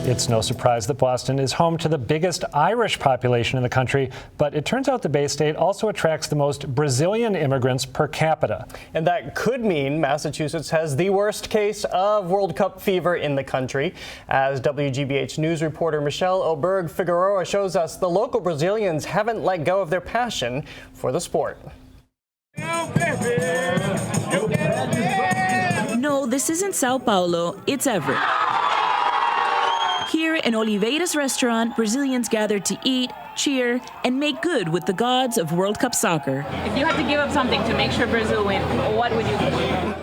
It's no surprise that Boston is home to the biggest Irish population in the country, but it turns out the Bay State also attracts the most Brazilian immigrants per capita. And that could mean Massachusetts has the worst case of World Cup fever in the country. As WGBH News reporter Michelle Oberg Figueroa shows us, the local Brazilians haven't let go of their passion for the sport. No, this isn't Sao Paulo, it's Everett. Here in Oliveira's restaurant, Brazilians gather to eat, cheer, and make good with the gods of World Cup soccer. If you had to give up something to make sure Brazil win, what would you do?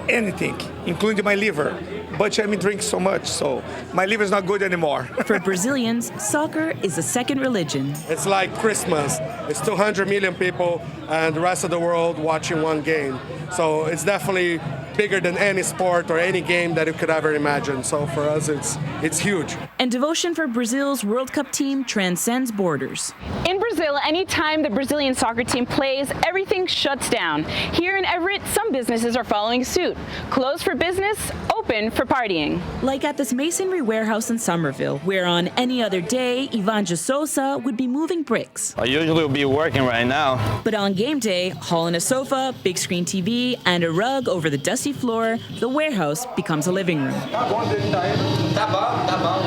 Anything, including my liver. But I drink so much, so my liver is not good anymore. For Brazilians, soccer is a second religion. It's like Christmas. It's 200 million people and the rest of the world watching one game. So it's definitely bigger than any sport or any game that you could ever imagine. So for us, it's huge. And devotion for Brazil's World Cup team transcends borders. In Brazil, anytime the Brazilian soccer team plays, everything shuts down. Here in Everett, some businesses are following suit. Closed for business, open for partying. Like at this masonry warehouse in Somerville, where on any other day, Ivan de Sousa would be moving bricks. I usually will be working right now. But on game day, hauling a sofa, big screen TV, and a rug over the dusty floor, the warehouse becomes a living room.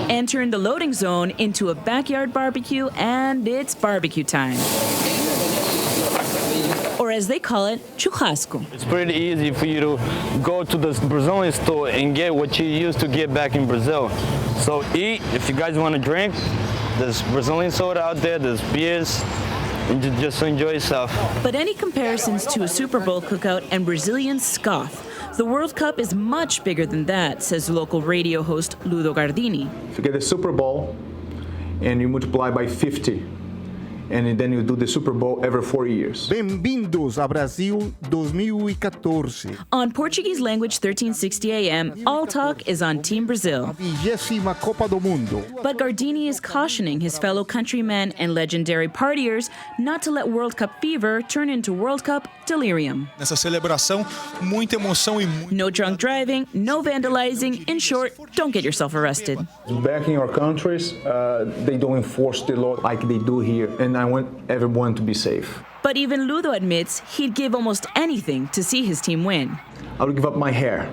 Entering the loading zone into a backyard barbecue, and it's barbecue time. Or as they call it, churrasco. It's pretty easy for you to go to the Brazilian store and get what you used to get back in Brazil. So eat, if you guys want to drink, there's Brazilian soda out there, there's beers, and just enjoy yourself. But any comparisons to a Super Bowl cookout and Brazilians scoff. The World Cup is much bigger than that, says local radio host Ludo Gardini. If you get the Super Bowl and you multiply by 50, and then you do the Super Bowl every 4 years. Bem-vindos a Brasil 2014. On Portuguese language 1360 AM, all talk is on Team Brazil. 20ª Copa do Mundo. But Gardini is cautioning his fellow countrymen and legendary partiers not to let World Cup fever turn into World Cup delirium. Nessa celebração, muita emoção e no drunk driving, no vandalizing. In short, don't get yourself arrested. Back in your countries, they don't enforce the law like they do here, and I want everyone to be safe. But even Ludo admits he'd give almost anything to see his team win. I would give up my hair.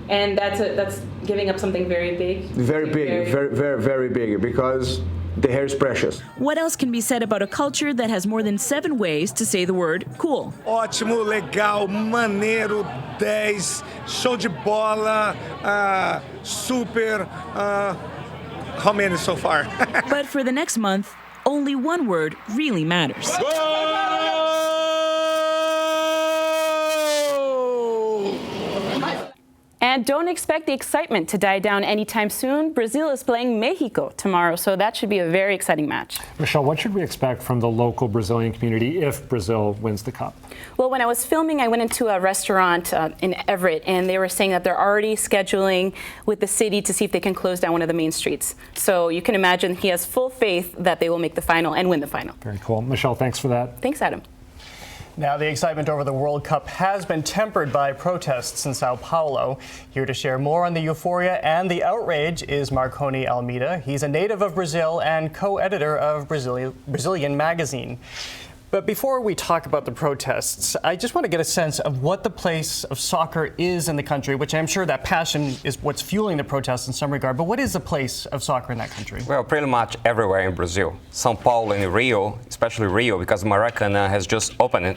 And that's giving up something very big? Very big, very big, because the hair is precious. What else can be said about a culture that has more than 7 ways to say the word cool? Ótimo, legal, maneiro, 10, show de bola, super, how many so far? But for the next month, only one word really matters. And don't expect the excitement to die down anytime soon. Brazil is playing Mexico tomorrow, so that should be a very exciting match. Michelle, what should we expect from the local Brazilian community if Brazil wins the Cup? Well, when I was filming, I went into a restaurant in Everett, and they were saying that they're already scheduling with the city to see if they can close down one of the main streets. So you can imagine he has full faith that they will make the final and win the final. Very cool. Michelle, thanks for that. Thanks, Adam. Now, the excitement over the World Cup has been tempered by protests in Sao Paulo. Here to share more on the euphoria and the outrage is Marconi Almeida. He's a native of Brazil and co-editor of Brazilian Magazine. But before we talk about the protests, I just want to get a sense of what the place of soccer is in the country, which I'm sure that passion is what's fueling the protests in some regard. But what is the place of soccer in that country? Well, pretty much everywhere in Brazil. São Paulo and Rio, especially Rio, because Maracanã has just opened it.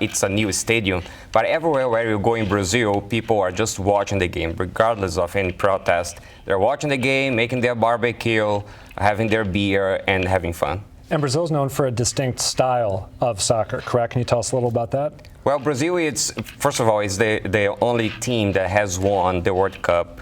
It's a new stadium. But everywhere where you go in Brazil, people are just watching the game, regardless of any protest. They're watching the game, making their barbecue, having their beer, and having fun. And Brazil is known for a distinct style of soccer, correct? Can you tell us a little about that? Well, Brazil, first of all, is the only team that has won the World Cup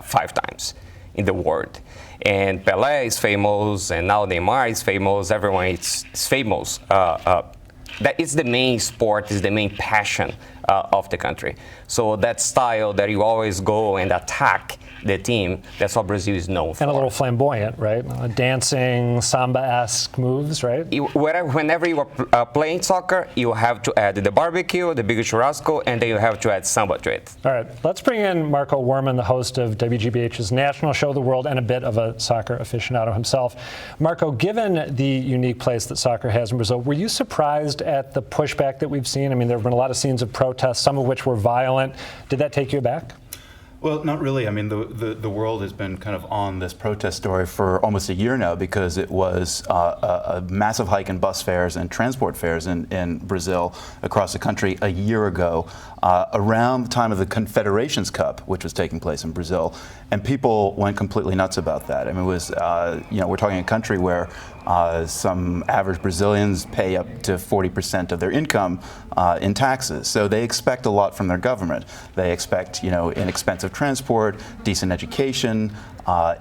5 times in the world. And Pelé is famous, and now Neymar is famous. Everyone is famous. That is the main sport, is the main passion of the country. So that style that you always go and attack the team. That's what Brazil is known for. And a little flamboyant, right? Dancing, samba-esque moves, right? Whenever you are playing soccer, you have to add the barbecue, the big churrasco, and then you have to add samba to it. All right, let's bring in Marco Werman, the host of WGBH's National Show of the World and a bit of a soccer aficionado himself. Marco, given the unique place that soccer has in Brazil, were you surprised at the pushback that we've seen? I mean, there have been a lot of scenes of protests, some of which were violent. Did that take you aback? Well, not really. I mean, the world has been kind of on this protest story for almost a year now because it was a massive hike in bus fares and transport fares in Brazil across the country a year ago, around the time of the Confederations Cup, which was taking place in Brazil, and people went completely nuts about that. I mean, it was, we're talking a country where some average Brazilians pay up to 40% of their income in taxes. So they expect a lot from their government. They expect, inexpensive transport, decent education,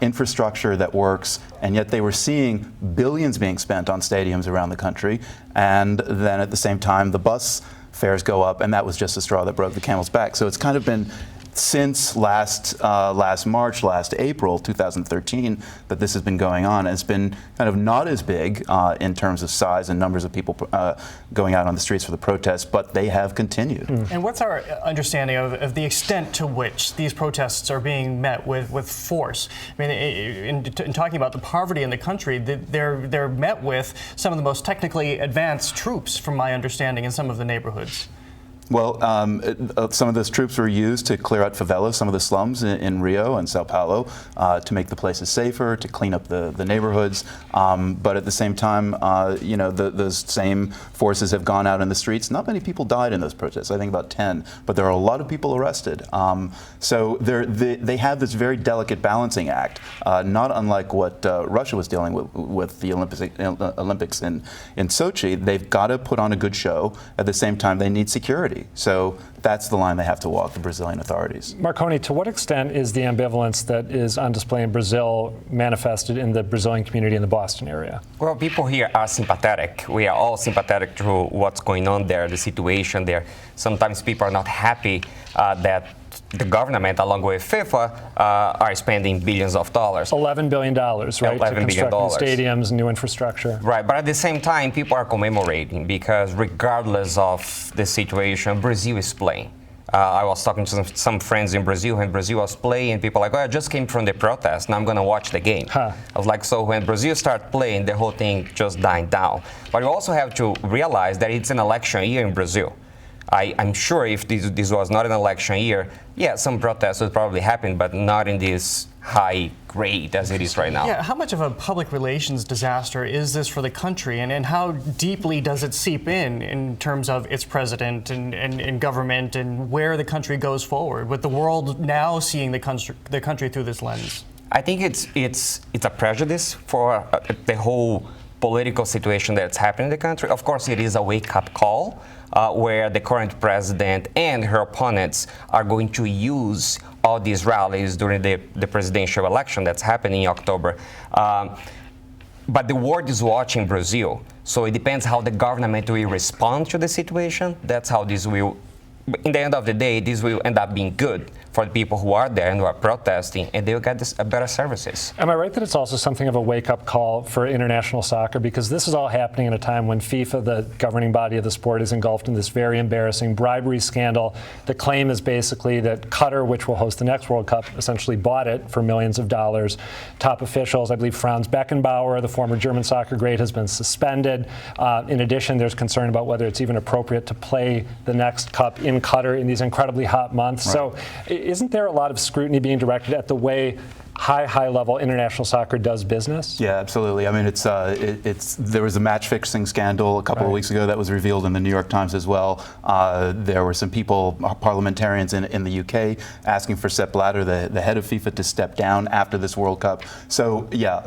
infrastructure that works, and yet they were seeing billions being spent on stadiums around the country, and then at the same time the bus fares go up, and that was just the straw that broke the camel's back. So it's kind of been since last April 2013 that this has been going on. It's been kind of not as big in terms of size and numbers of people going out on the streets for the protests, but they have continued. And what's our understanding of the extent to which these protests are being met with force? I mean, in talking about the poverty in the country, they're met with some of the most technically advanced troops, from my understanding, in some of the neighborhoods. Well, some of those troops were used to clear out favelas, some of the slums in Rio and Sao Paulo, to make the places safer, to clean up the neighborhoods. But at the same time, those same forces have gone out in the streets. Not many people died in those protests, I think about 10, but there are a lot of people arrested. So they have this very delicate balancing act, not unlike what Russia was dealing with the Olympics in Sochi. They've got to put on a good show. At the same time, they need security. So that's the line they have to walk, the Brazilian authorities. Marconi, to what extent is the ambivalence that is on display in Brazil manifested in the Brazilian community in the Boston area? Well, people here are sympathetic. We are all sympathetic to what's going on there, the situation there. Sometimes people are not happy that the government, along with FIFA, are spending billions of dollars. $11 billion, right? $11 billion. Stadiums, new infrastructure. Right, but at the same time, people are commemorating because regardless of the situation, Brazil is playing. I was talking to some friends in Brazil, and Brazil was playing, and people are like, oh, I just came from the protest, now I'm going to watch the game. I was like, so when Brazil started playing, the whole thing just died down. But you also have to realize that it's an election year in Brazil. I'm sure if this was not an election year, yeah, some protests would probably happen, but not in this high grade as it is right now. Yeah, how much of a public relations disaster is this for the country, and how deeply does it seep in terms of its president and government and where the country goes forward, with the world now seeing the country through this lens? I think it's a prejudice for the whole political situation that's happening in the country. Of course, it is a wake-up call where the current president and her opponents are going to use all these rallies during the presidential election that's happening in October. But the world is watching Brazil, so it depends how the government will respond to the situation. That's how this will, in the end of the day, this will end up being good for the people who are there and who are protesting, and they will get better services. Am I right that it's also something of a wake-up call for international soccer? Because this is all happening in a time when FIFA, the governing body of the sport, is engulfed in this very embarrassing bribery scandal. The claim is basically that Qatar, which will host the next World Cup, essentially bought it for millions of dollars. Top officials, I believe Franz Beckenbauer, the former German soccer great, has been suspended. In addition, there's concern about whether it's even appropriate to play the next Cup in Qatar in these incredibly hot months. Right. So isn't there a lot of scrutiny being directed at the way high-level international soccer does business? Yeah, absolutely. I mean, there was a match-fixing scandal a couple of weeks ago that was revealed in the New York Times as well. There were some people, parliamentarians in the UK, asking for Sepp Blatter, the head of FIFA, to step down after this World Cup. So, yeah,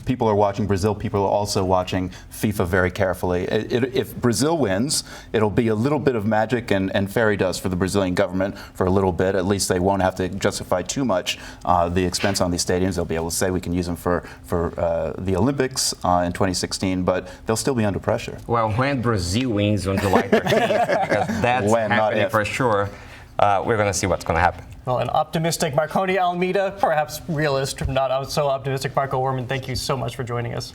people are watching Brazil. People are also watching FIFA very carefully. If Brazil wins, it'll be a little bit of magic and fairy dust for the Brazilian government for a little bit. At least they won't have to justify too much the expense on these stadiums. They'll be able to say we can use them for the Olympics in 2016, but they'll still be under pressure. Well, when Brazil wins on July 13th, because that's happening for sure, we're going to see what's going to happen. Well, an optimistic Marconi Almeida, perhaps realist, not so optimistic Marco Werman, thank you so much for joining us.